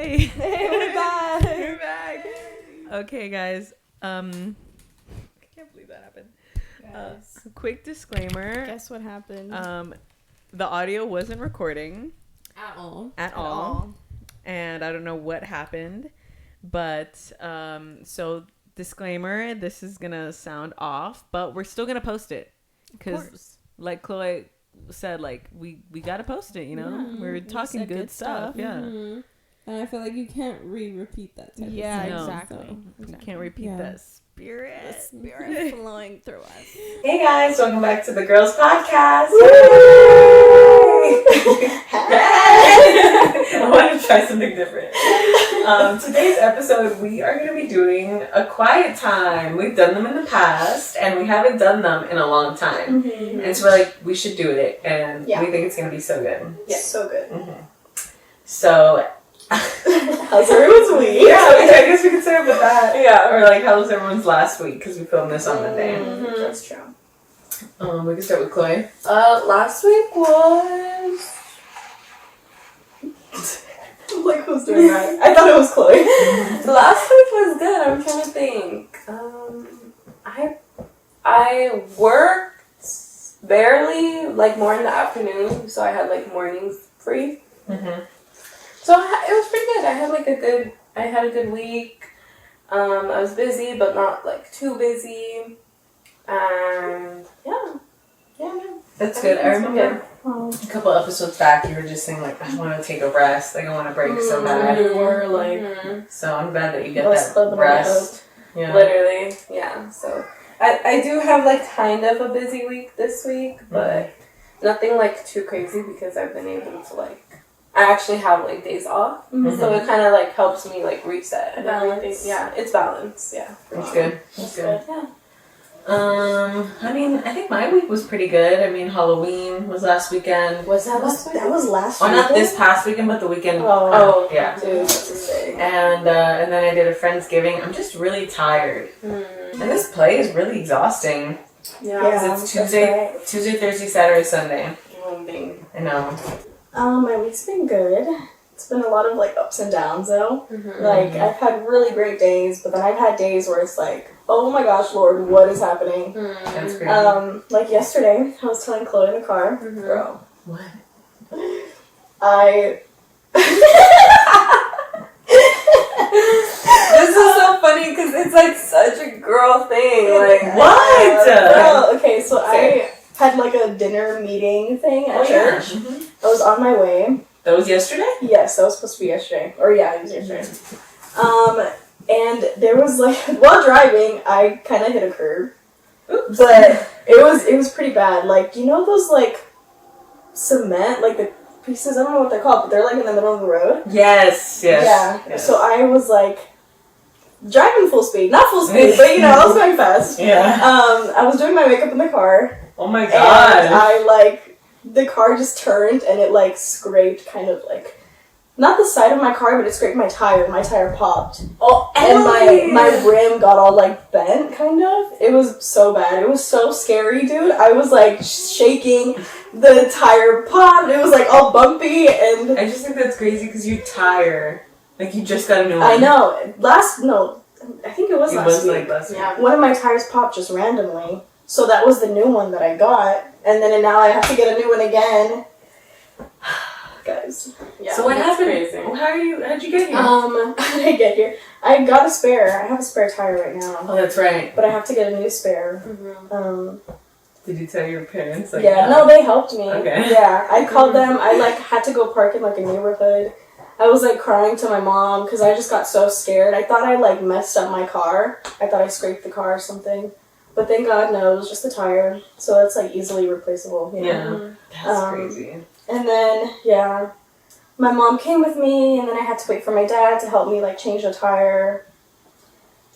Hey, we're back. We're back. Okay, guys. I can't believe that happened. Quick disclaimer. Guess what happened? The audio wasn't recording At all. And I don't know what happened, but so disclaimer, this is gonna sound off, but we're still gonna post it because, like Chloe said, like we gotta post it. You know, we're talking good stuff. Yeah. Mm-hmm. And I feel like you can't repeat that type of Yeah, stuff. exactly. You can't repeat that spirit. The spirit flowing through us. Hey guys, welcome back to the Girls Podcast. I want to try something different. Today's episode, we are going to be doing a quiet time. We've done them in the past, and we haven't done them in a long time. Mm-hmm. And so we're like, we should do it, and Yeah. we think it's going to be so good. Yeah, so good. Mm-hmm. So, how's everyone's week? Yeah, I guess we could start with that. Yeah, or like, how was everyone's last week? Because we filmed this on Monday. Mm-hmm. That's true. We can start with Chloe. Last week was... Like, who's doing that? I thought it was Chloe. Last week was good. I'm trying to think. I worked barely, like, more in the afternoon, so I had, like, mornings free. Mm-hmm. So it was pretty good. I had a good week. I was busy, but not, like, too busy. And, yeah. That's good. I remember a couple episodes back, you were just saying, like, I want to take a rest. Like, I want to break so bad. You were like, So I'm glad that you get Let's that live it rest. Yeah. Literally, yeah. So I do have, like, kind of a busy week this week, but nothing, like, too crazy because I've been able to, like, I actually have, like, days off. Mhm. So it kind of, like, helps me, like, reset and Balance. everything. Yeah, it's balance, yeah. That's good. That's good. Yeah. I mean, I think my week was pretty good. I mean, Halloween was last weekend. Was that last week? that was last Oh, week. not this past weekend, but the weekend. Oh, yeah. Dude, that's insane. And then I did a Friendsgiving. I'm just really tired. And this play is really exhausting. Yeah. 'Cause it's Tuesday, Thursday, Saturday, Sunday. Ding. I know. My week's been good. It's been a lot of, like, ups and downs, though. Mm-hmm. Like, I've had really great days, but then I've had days where it's like, oh my gosh, Lord, what is happening? That's crazy. Like yesterday, I was telling Chloe in the car, bro, What? This is so funny because it's like such a girl thing. Like What? Well, okay, so I had like a dinner meeting thing at church. Mhm. I was on my way. That was yesterday? Yes, that was supposed to be yesterday. Or yeah, it was yesterday. And there was like, while driving, I kind of hit a curb. Oops. But it was pretty bad. Like, you know those like cement, like the pieces, I don't know what they're called, but they're like in the middle of the road? Yes. Yeah. Yes. So I was like driving full speed. Not full speed, but you know, I was going fast. Yeah. I was doing my makeup in the car. Oh my And god. I like, the car just turned and it like scraped kind of like, not the side of my car, but it scraped my tire. My tire popped. Oh, And my rim got all like bent, kind of. It was so bad. It was so scary, dude. I was like shaking. The tire popped. It was like all bumpy, and I just think that's crazy because your tire, like you just got a new one. I know. I think it was It last was week. like last week. Yeah. One of my tires popped just randomly, so that was the new one that I got, and then now I have to get a new one again. Guys. Yeah, So what that's happened? Crazy. How'd you get here? How did I get here? I got a spare. I have a spare tire right now, Oh, that's right. but I have to get a new spare. Mm-hmm. Did you tell your parents? Like, Yeah, no, they helped me. Okay. Yeah, I called them. I like had to go park in like a neighborhood. I was like crying to my mom because I just got so scared. I thought I like messed up my car. I thought I scraped the car or something. But thank God, no, it was just a tire. So it's like easily replaceable. You know? Yeah. That's Um, crazy. And then, yeah, my mom came with me, and then I had to wait for my dad to help me like change the tire.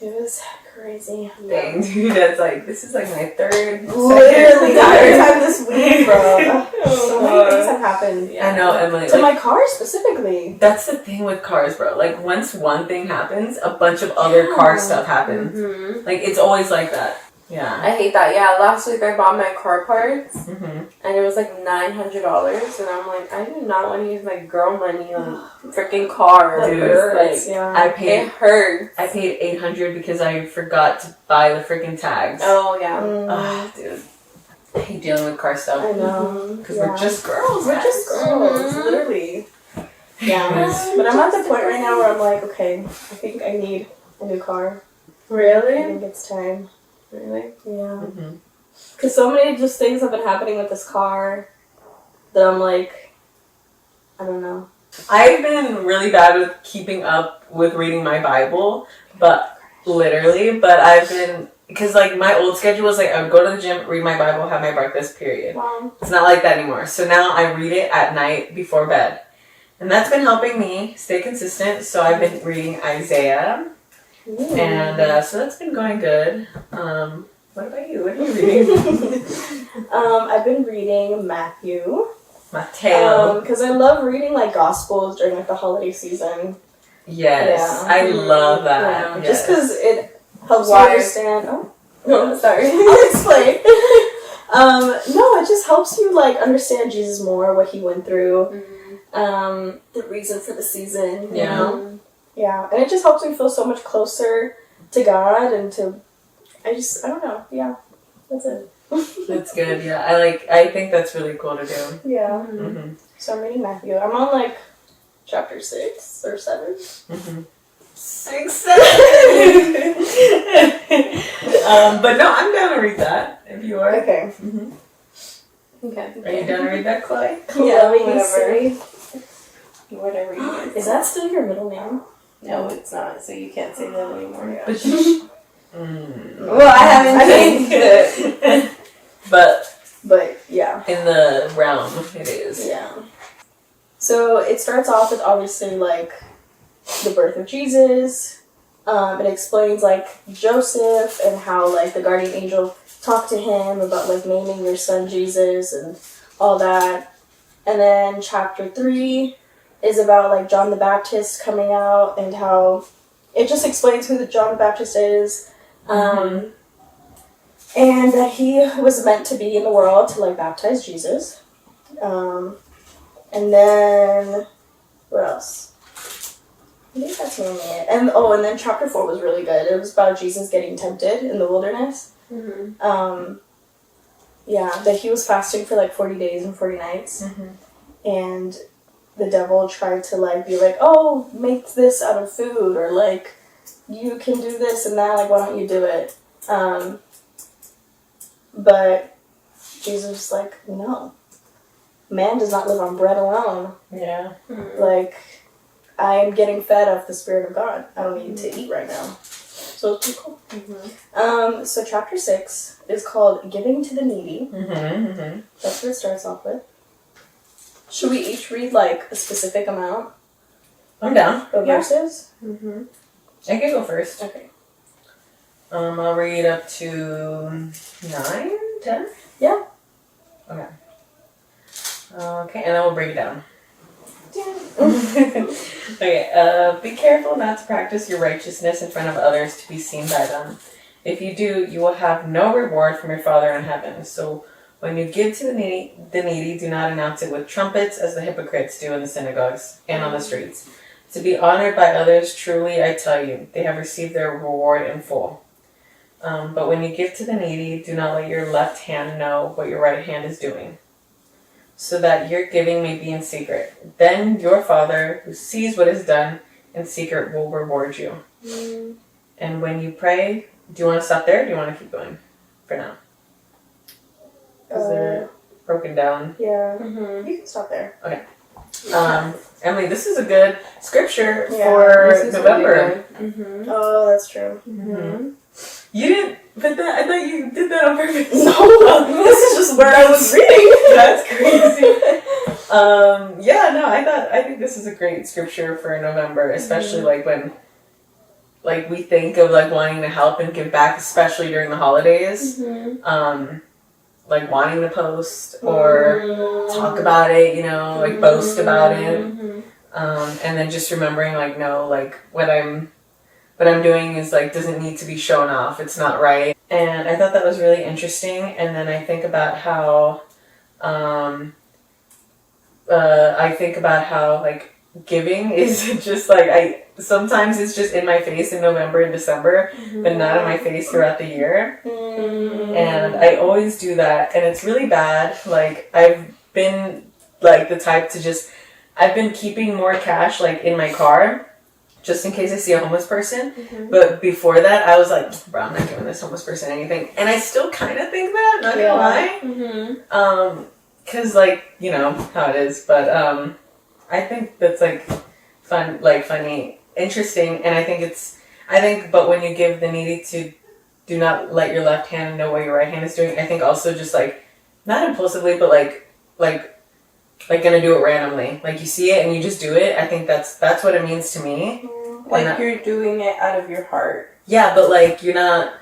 It was crazy. Dang, dude, that's like, this is like my third. Literally, second every tire. time this week, bro. So many things have happened. I know, and like, To my car specifically. that's the thing with cars, bro. Like, once one thing happens, a bunch of other car stuff happens. Mm-hmm. Like, it's always like that. Yeah. I hate that. Yeah, last week I bought my car parts Mm-hmm. and it was like $900, and I'm like, I do not want to use my girl money on freaking car. That Dude, hurts, Like, yeah. I it paid hurts. $800 because I forgot to buy the freaking tags. Oh yeah. Ugh, dude. I hate dealing with car I stuff. know. Because Yeah. we're just girls. We're just girls, Mhm. literally. Yeah. But I'm at the point right now where I'm like, okay, I think I need a new car. I Really? think it's time. Really? Yeah. Mhm. Because so many just things have been happening with this car that I'm like, I don't know. I've been really bad with keeping up with reading my Bible, but I've been, because like my old schedule was like I would go to the gym, read my Bible, have my breakfast, period. Wow. It's not like that anymore. So now I read it at night before bed. And that's been helping me stay consistent. So I've been reading Isaiah, and so that's been going good. What about you? What are you reading? I've been reading Matthew. Mateo. Because I love reading like Gospels during like the holiday season. Yes, Yeah. I love that. Yeah. Yes. Just because it helps Why? you understand. Oh, No, sorry. I'll explain. No, it just helps you like understand Jesus more, what he went through, the reason for the season. You Yeah. know? Yeah, and it just helps me feel so much closer to God and to. I don't know. Yeah, that's it. That's good. Yeah, I think that's really cool to do. Yeah. Mm-hmm. So I'm reading Matthew. I'm on like chapter 6 or 7. Mm-hmm. 6, 7. But no, I'm down to read that if you are. Okay. Mm-hmm. Okay. Are you down to read that, Chloe? Yeah, whatever. Whatever you want. Is that still your middle name? No, it's not. So you can't say that anymore. But you. Mm. Well, I haven't I changed it. But yeah. In the realm, it is. Yeah. So it starts off with obviously like the birth of Jesus. It explains like Joseph and how like the guardian angel talked to him about like naming your son Jesus and all that. And then chapter 3 is about like John the Baptist coming out and how it just explains who the John the Baptist is. And that he was meant to be in the world to like baptize Jesus. And then what else? I think that's mainly it. And then chapter 4 was really good. It was about Jesus getting tempted in the wilderness. Yeah, that he was fasting for like 40 days and 40 nights. And the devil tried to like be like, oh, make this out of food, or like you can do this and that, like why don't you do it? But Jesus was like, no. Man does not live on bread alone. Yeah. Like, I am getting fed off the Spirit of God. I don't need to eat right now. So it's pretty cool. So chapter 6 is called Giving to the Needy. That's what it starts off with. Should we each read like a specific amount I'm down. of verses? I can go first. Okay. I'll read up to 9, 10? Yeah. Okay. Okay, and then we'll break it down. Okay, be careful not to practice your righteousness in front of others to be seen by them. If you do, you will have no reward from your Father in heaven. So when you give to the needy, do not announce it with trumpets as the hypocrites do in the synagogues and on the streets, to be honored by others. Truly, I tell you, they have received their reward in full. But when you give to the needy, do not let your left hand know what your right hand is doing, so that your giving may be in secret. Then your Father, who sees what is done in secret, will reward you. And when you pray, do you want to stop there, or do you want to keep going for now? Because they're broken down. Yeah. You can stop there. Emily, this is a good scripture Yeah, for This is November. really good. Oh, that's true. You didn't put that? I thought you did that on purpose. No, this is just where I was reading. That's crazy. I think this is a great scripture for November, especially like when like we think of like wanting to help and give back, especially during the holidays. Like wanting to post or talk about it, like boast about it. And then just remembering like, no, like when I'm what I'm doing is like doesn't need to be shown off. It's not right. And I thought that was really interesting. And then I think about how like giving is just like sometimes it's just in my face in November and December, but not in my face throughout the year. And I always do that, and it's really bad. Like I've been like the type to just I've been keeping more cash like in my car just in case I see a homeless person. But before that, I was like, bro, I'm not giving this homeless person anything. And I still kind of think that, not gonna lie. Because, like, you know how it is. But I think that's, like, fun, like, funny, interesting. And I think, but when you give the needy to do not let your left hand know what your right hand is doing, I think also just, like, not impulsively, but, like gonna do it randomly. Like, you see it and you just do it. I think that's what it means to me. Like, you're doing it out of your heart. Yeah, but, like, you're not...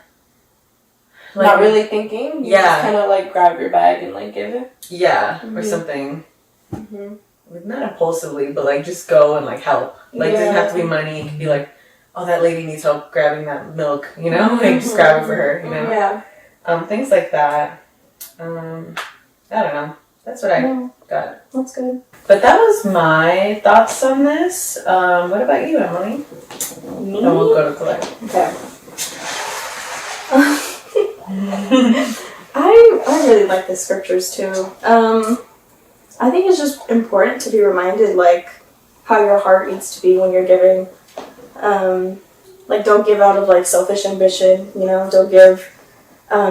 Like, not really thinking? You just kind of, like, grab your bag and, like, give it? Yeah, or something. Not impulsively, but, like, just go and, like, help. Like, it doesn't have to be money. It could be, like, oh, that lady needs help grabbing that milk, you know? Like, just grab it for her, you know? Yeah. Things like that. I don't know. That's what I got. That's good. But that was my thoughts on this. What about you, Emily? Me? Then we'll go to Colette. Okay. I really like the scriptures too. I think it's just important to be reminded, like, how your heart needs to be when you're giving. Like, don't give out of, like, selfish ambition, you know? Don't give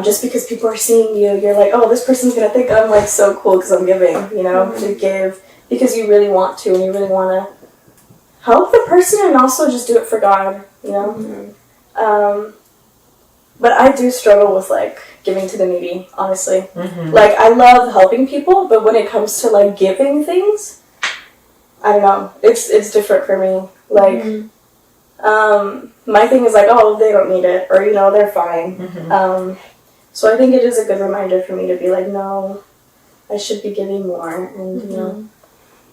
just because people are seeing you, you're like, oh, this person's gonna think I'm, like, so cool because I'm giving, you know? To give because you really want to and you really want to help the person and also just do it for God, you know? But I do struggle with, like, giving to the needy, honestly. Like, I love helping people, but when it comes to, like, giving things, I don't know. It's different for me. Like, my thing is, like, oh, they don't need it, or, you know, they're fine. So I think it is a good reminder for me to be like, no, I should be giving more, and, you know,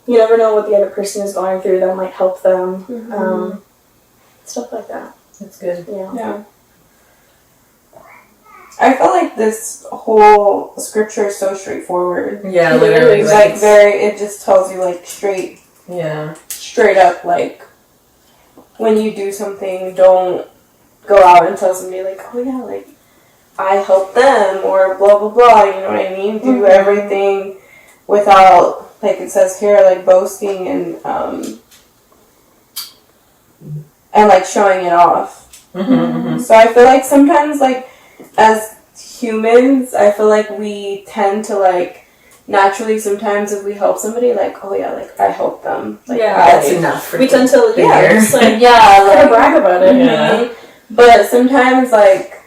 you never know what the other person is going through that might help them. Stuff like that. That's good. Yeah. I feel like this whole scripture is so straightforward. Yeah, literally. Like, it just tells you, like, straight up, like, when you do something, don't go out and tell somebody, like, oh yeah, like, I helped them, or blah, blah, blah, you know what I mean? Do everything without, like it says here, like, boasting and like, showing it off. So I feel like sometimes, like, as humans, I feel like we tend to, like, naturally sometimes if we help somebody, like, oh yeah, like, I helped them. Like, that's enough. We tend to, just, like, like, brag about it. But sometimes, like,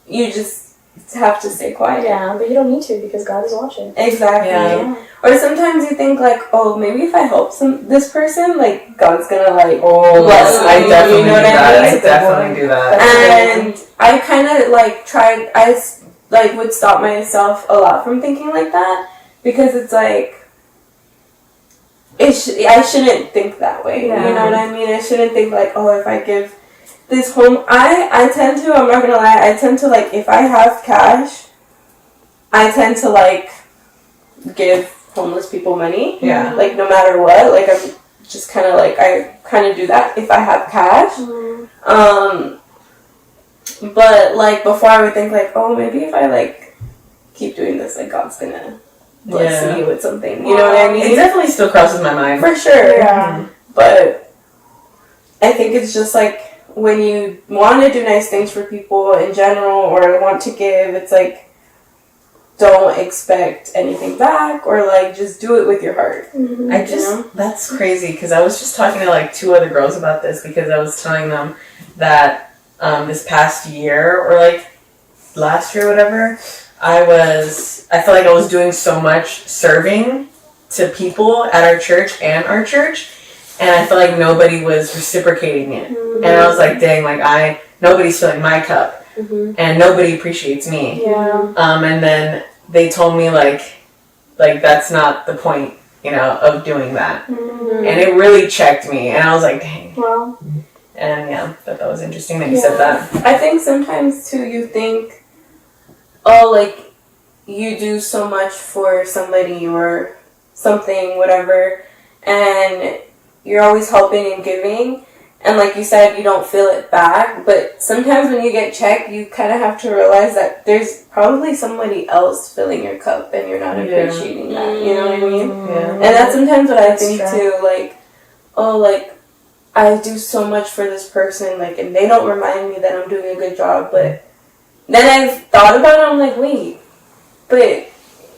you just have to stay quiet. Yeah, but you don't need to because God is watching. Exactly. Yeah. Or sometimes you think, like, oh, maybe if I help this person, like, God's gonna, like, bless me. I definitely You know do what that. I mean? I definitely do that. And I kind of, like, would stop myself a lot from thinking like that because it's like, I shouldn't think that way. You know what I mean? I shouldn't think, like, oh, if I give this home, I tend to, I'm not gonna lie, I tend to, like, if I have cash, I tend to, like, give homeless people money. Yeah. Like, no matter what, like, I'm just kind of, like, I kind of do that if I have cash. But, like, before I would think, like, oh, maybe if I, like, keep doing this, like, God's gonna bless me with something. You know what I mean? It definitely still crosses my mind. For sure. Yeah. But I think it's just, like, when you want to do nice things for people in general or want to give, it's like, don't expect anything back or, like, just do it with your heart. That's crazy because I was just talking to, like, 2 other girls about this because I was telling them that this past year or, like, last year or whatever, I felt like I was doing so much serving to people at our church and our church, and I felt like nobody was reciprocating it. And I was like, dang, like, nobody's filling my cup, and nobody appreciates me. And then they told me, like that's not the point, you know, of doing that. And it really checked me, and I was like, dang. Well, And yeah, that was interesting that you said that. I think sometimes too you think, oh, like you do so much for somebody or something, whatever, and you're always helping and giving, and like you said, you don't feel it back. But sometimes when you get checked, you kind of have to realize that there's probably somebody else filling your cup, and you're not appreciating that. You know what I mean? Yeah. And that's sometimes what I think too. Like, oh, like I do so much for this person, like, and they don't remind me that I'm doing a good job. But then I've thought about it. I'm like, wait, but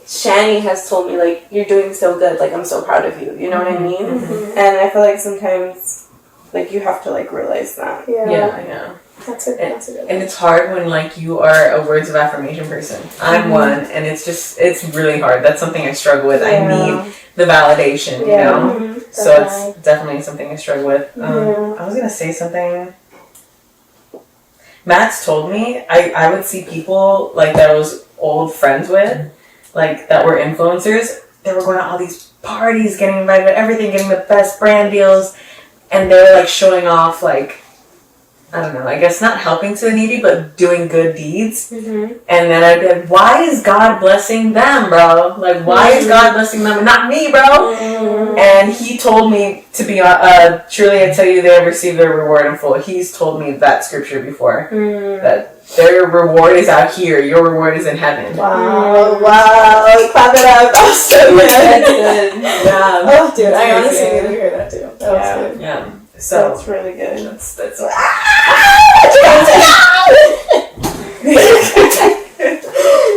Shani has told me, like, you're doing so good. Like, I'm so proud of you. You know what I mean? Mm-hmm. And I feel like sometimes, like, you have to, like, realize that. Yeah. That's a good one. And it's hard when, like, you are a words of affirmation person. I'm one, and it's really hard. That's something I struggle with. I need the validation, you know? Mm-hmm. So it's definitely something I struggle with. I was going to say something. Matt's told me I would see people, like, that I was old friends with, like, that were influencers. They were going to all these parties, getting invited to everything, getting the best brand deals, and they were, like, showing off, like, I don't know, I guess not helping to the needy, but doing good deeds. And then I'd be like, why is God blessing them, bro? Like, why is God blessing them and not me, bro? And he told me to be, truly I tell you, they have received their reward in full. He's told me that scripture before, that their reward is out here, your reward is in heaven. Wow, clap it up. That was so good. That's good. Yeah. Oh, dude, I That's honestly crazy. need to hear that too. That was good. Yeah. So That's really good. that's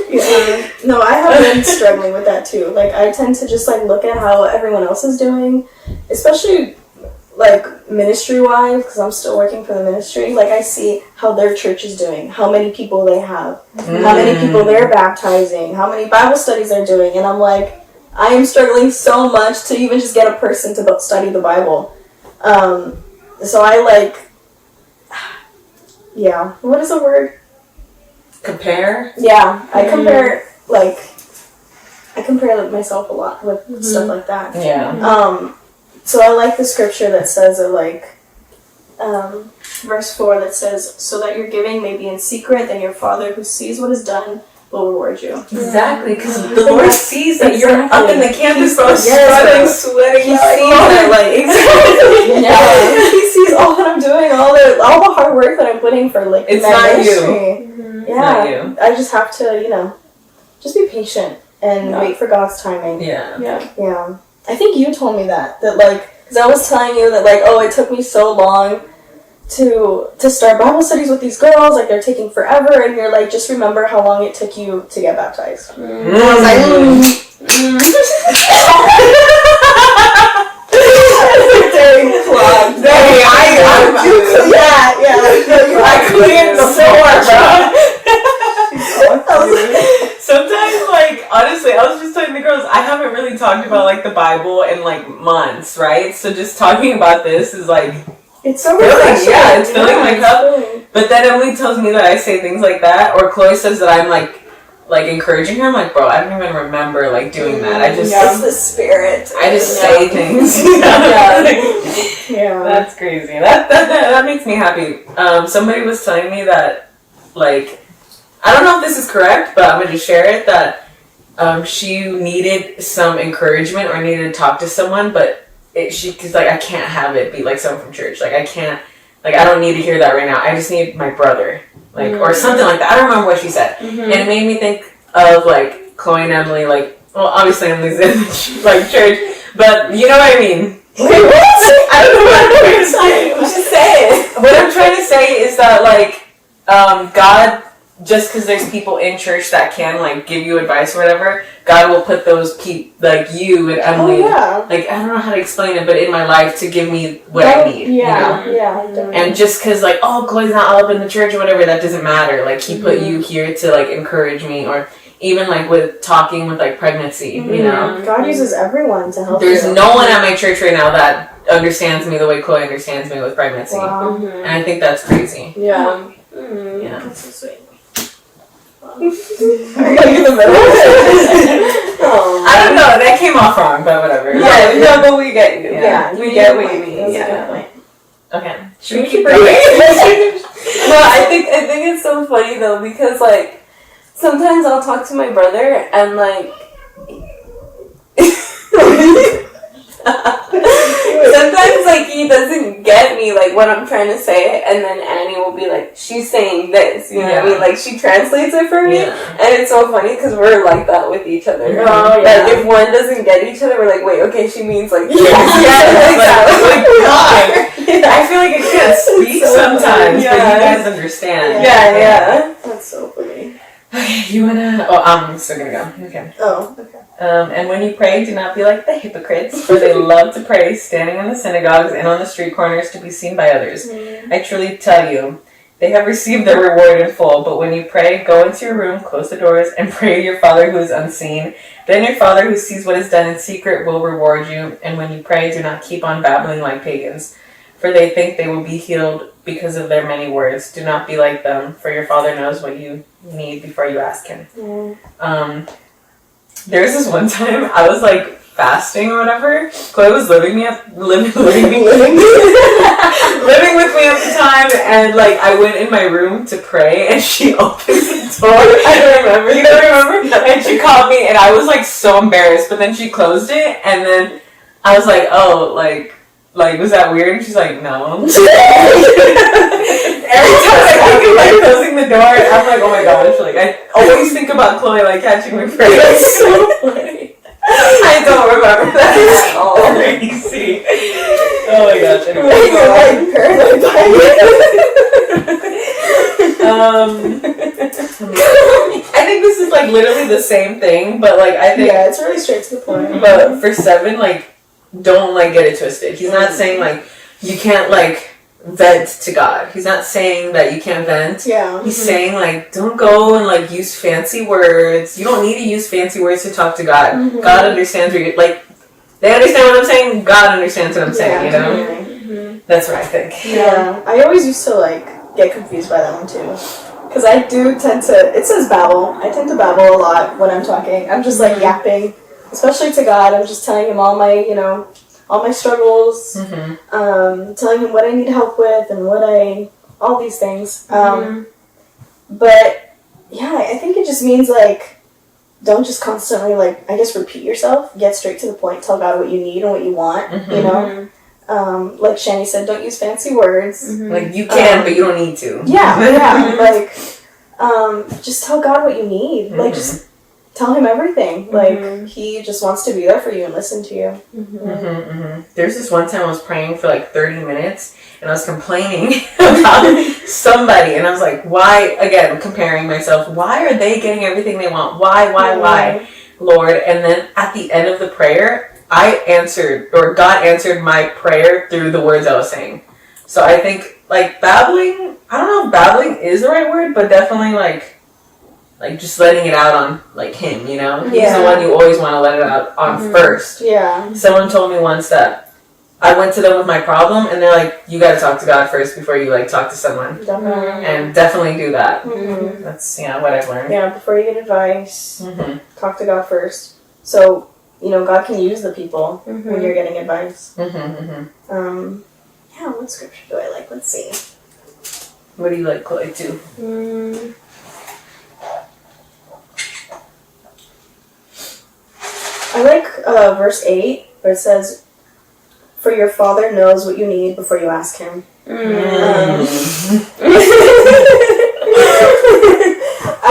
Yeah. No, I have been struggling with that too. Like, I tend to just, like, look at how everyone else is doing, especially, like, ministry-wise, because I'm still working for the ministry. Like, I see how their church is doing, how many people they have, how many people they're baptizing, how many Bible studies they're doing, and I'm like, I am struggling so much to even just get a person to study the Bible. So I, like, yeah, what is the word? compare. Yeah, I compare, like, myself a lot with stuff like that. Yeah. So I like the scripture that says it, like, verse 4 that says, so that your giving may be in secret, then your Father who sees what is done will reward you. Exactly, because the Lord sees that you're up in the campus, bro, Yes, sweating. He sees that, like, exactly. He sees all that I'm doing, all the hard work that I'm putting for, like, It's that not ministry. It's not you. I just have to, just be patient and wait for God's timing. Yeah. Yeah. I think you told me that, like, because I was telling you that, like, oh, it took me so long to start Bible studies with these girls, like, they're taking forever, and you're like, just remember how long it took you to get baptized. I was like, I couldn't bro. Sometimes, like, honestly, I was just telling the girls, I haven't really talked about, like, the Bible in, like, months, right? So just talking about this is, like, it's so filling, refreshing. yeah, it's filling my cup. Filling. But then Emily tells me that I say things like that, or Chloe says that I'm, like encouraging her. I'm like, bro, I don't even remember, like, doing that. I just, It's the spirit. I just say things. Yeah. That's crazy. That makes me happy. Somebody was telling me that, like, I don't know if this is correct, but I'm gonna just share it, that she needed some encouragement or needed to talk to someone, but cause, like, I can't have it be like someone from church. Like, I can't, like, I don't need to hear that right now. I just need my brother, like, or something like that. I don't remember what she said, and it made me think of, like, Chloe and Emily. Like, well, obviously Emily's in, like, church, but you know what I mean. Wait, what? I don't know what I'm trying to say. Just say it. What I'm trying to say is that, like, God, just because there's people in church that can, like, give you advice or whatever, God will put those people, like you and Emily, like, I don't know how to explain it, but in my life to give me what I need, you know? And just because, like, oh, Chloe's not all up in the church or whatever, that doesn't matter. Like, he put you here to, like, encourage me, or even, like, with talking with, like, pregnancy, you know? God uses everyone to help There's you. no one at my church right now that understands me the way Chloe understands me with pregnancy. Wow. And I think that's crazy. Yeah. Yeah. That's so sweet. Are you in the middle? I don't know, that came off wrong, but whatever. Yeah, no, but we get you. Yeah, we get what you mean. That's a Yeah. good point. Okay. Should we keep going? No, I think it's so funny though because like sometimes I'll talk to my brother and like sometimes like he doesn't get me like what I'm trying to say, and then Annie will be like, she's saying this, you know what I mean? Like she translates it for me, and it's so funny because we're like that with each other. Oh, yeah. Like if one doesn't get each other, we're like, wait, okay, she means like God. I feel like I can't speak So sometimes, funny. but you Yeah. guys understand. Yeah. That's so funny. Okay, you wanna? Oh, I'm still gonna go. Okay. Oh, okay. And when you pray, do not be like the hypocrites, for they love to pray standing in the synagogues and on the street corners to be seen by others. I truly tell you, they have received their reward in full. But when you pray, go into your room, close the doors, and pray to your Father who is unseen. Then your Father who sees what is done in secret will reward you. And when you pray, do not keep on babbling like pagans, for they think they will be healed because of their many words. Do not be like them, for your Father knows what you need before you ask Him. There was this one time I was like fasting or whatever. Chloe was living with me at the time, and like I went in my room to pray, and she opened the door. I don't remember. You don't remember? And she called me, and I was like so embarrassed. But then she closed it, and then I was like, oh, like was that weird? And she's like, no. Every time I think of like closing the door, I'm like, oh my gosh, like I always think about Chloe like catching my prayer. That's so funny. I don't remember that at all. Crazy. Oh my gosh. Anyway, You're like paranoid by I think this is like literally the same thing, but like I think yeah, it's really straight to the point. but for 7, like don't like get it twisted. He's not saying like you can't like vent to God. He's not saying that you can't vent. Yeah. He's saying like don't go and like use fancy words. You don't need to use fancy words to talk to God. God understands what you're like. They understand what I'm saying. God understands what I'm saying. You know. That's what I think. Yeah. I always used to like get confused by that one too. Because I do tend to, it says babble. I tend to babble a lot when I'm talking. I'm just like yapping, especially to God. I'm just telling Him all my, you know, all my struggles, telling Him what I need help with and all these things. But yeah, I think it just means like, don't just constantly like, I guess repeat yourself, get straight to the point, tell God what you need and what you want, you know? Like Shani said, don't use fancy words. Like you can, but you don't need to. Yeah, like, just tell God what you need. Like, just tell Him everything. Like, He just wants to be there for you and listen to you. There's this one time I was praying for like 30 minutes, and I was complaining about somebody, and I was like, why, again, comparing myself, why are they getting everything they want? Why, Lord? And then at the end of the prayer, God answered my prayer through the words I was saying. So I think, like, babbling, I don't know if babbling is the right word, but definitely, like just letting it out on, like, Him, you know? He's the one you always want to let it out on first. Yeah. Someone told me once that I went to them with my problem, and they're like, you gotta talk to God first before you, like, talk to someone. Definitely. And definitely do that. That's, what I've learned. Yeah, before you get advice, talk to God first. So, you know, God can use the people when you're getting advice. Yeah, what scripture do I like? Let's see. What do you like, Chloe, too? I like verse 8, where it says, "For your Father knows what you need before you ask Him." I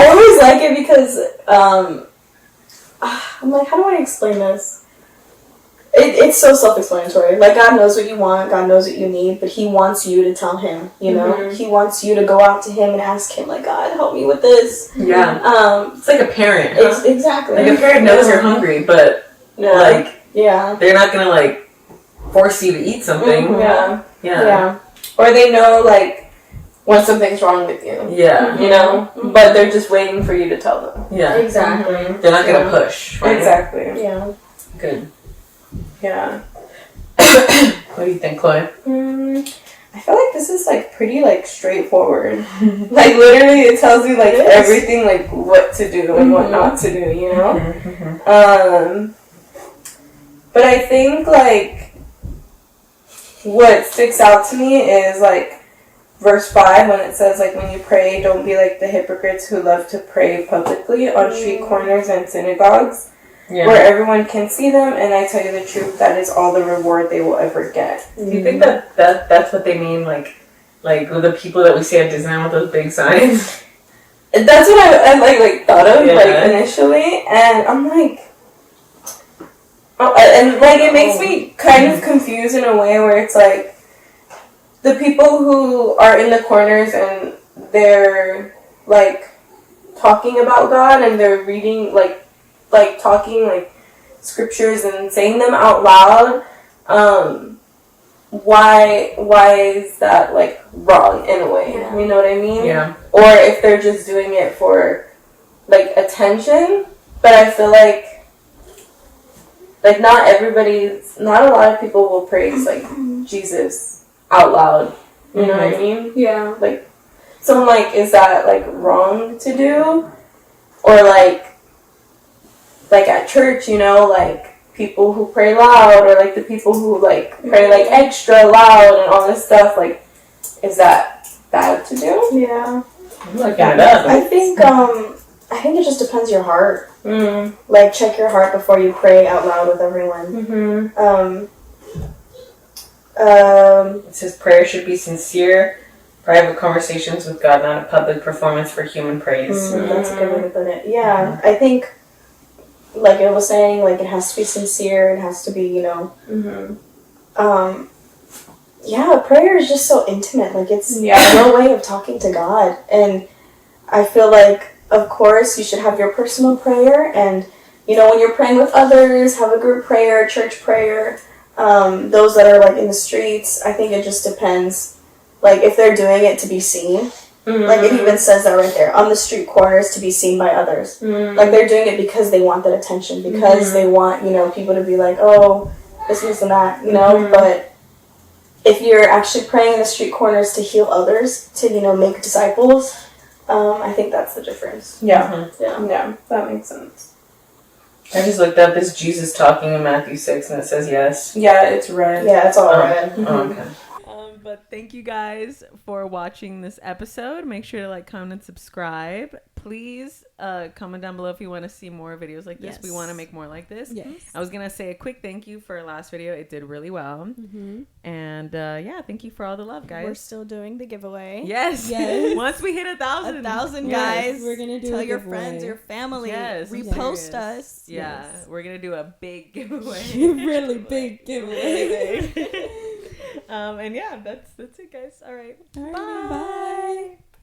always like it because I'm like, how do I explain this? It's so self-explanatory. Like, God knows what you want, God knows what you need, but He wants you to tell Him, you know? He wants you to go out to Him and ask Him, like, God, help me with this. Yeah. It's like a parent. Huh? Exactly. Like, a parent knows you're hungry, but, like, they're not gonna, like, force you to eat something. Yeah. Or they know, like, when something's wrong with you. Yeah. You know? But they're just waiting for you to tell them. Yeah. Exactly. They're not gonna push. Right? Exactly. Yeah. Good. Yeah. What do you think, Chloe? I feel like this is like pretty like straightforward. Like literally it tells you like everything, like what to do and what not to do, you know? But I think like what sticks out to me is like verse 5 when it says like, when you pray, don't be like the hypocrites who love to pray publicly on street corners and synagogues where everyone can see them, and I tell you the truth, that is all the reward they will ever get. Do you think that's what they mean, like with the people that we see at Disneyland with those big signs? That's what I like thought of Yeah. like initially, and I'm like, and like it makes me kind of confused in a way where it's like the people who are in the corners and they're like talking about God and they're reading like talking like scriptures and saying them out loud. Why is that like wrong in a way? Yeah. You know what I mean? Yeah. Or if they're just doing it for like attention. But I feel like not a lot of people will praise like Jesus out loud. You know what I mean? Yeah. Like, so I'm like, is that like wrong to do? Or like at church, you know, like people who pray loud, or like the people who like pray like extra loud and all this stuff, like, is that bad to do? Yeah. I'm looking it up. I think it just depends your heart. Mm. Like, check your heart before you pray out loud with everyone. Mm-hmm. It says prayer should be sincere, private conversations with God, not a public performance for human praise. That's a good way to put it. Yeah, I think, like it was saying, like it has to be sincere. It has to be, you know. Yeah, prayer is just so intimate. Like it's no way of talking to God, and I feel like, of course, you should have your personal prayer, and you know, when you're praying with others, have a group prayer, church prayer. Those that are like in the streets, I think it just depends. Like if they're doing it to be seen. Like it even says that right there, on the street corners to be seen by others. Like they're doing it because they want that attention, because they want, you know, people to be like, oh, this and that, you know. But if you're actually praying in the street corners to heal others, to, you know, make disciples, I think that's the difference. Yeah. Yeah. Yeah, that makes sense. I just looked up, is Jesus talking in Matthew 6, and it says yes. Yeah, it's red. Yeah, it's all red. Oh, okay. But thank you guys for watching this episode. Make sure to like, comment, and subscribe. Please comment down below if you want to see more videos like this. Yes. We want to make more like this. Yes. I was going to say a quick thank you for our last video. It did really well. And yeah, thank you for all the love, guys. We're still doing the giveaway. Yes. Yes. Once we hit 1,000. 1,000 Yes. guys. We're gonna do Tell a your giveaway. friends, your family. Yes, I'm Repost serious. us. Yeah, Yes. we're going to do a big giveaway. Really big giveaway. And yeah, that's it, guys. All right. All right, bye.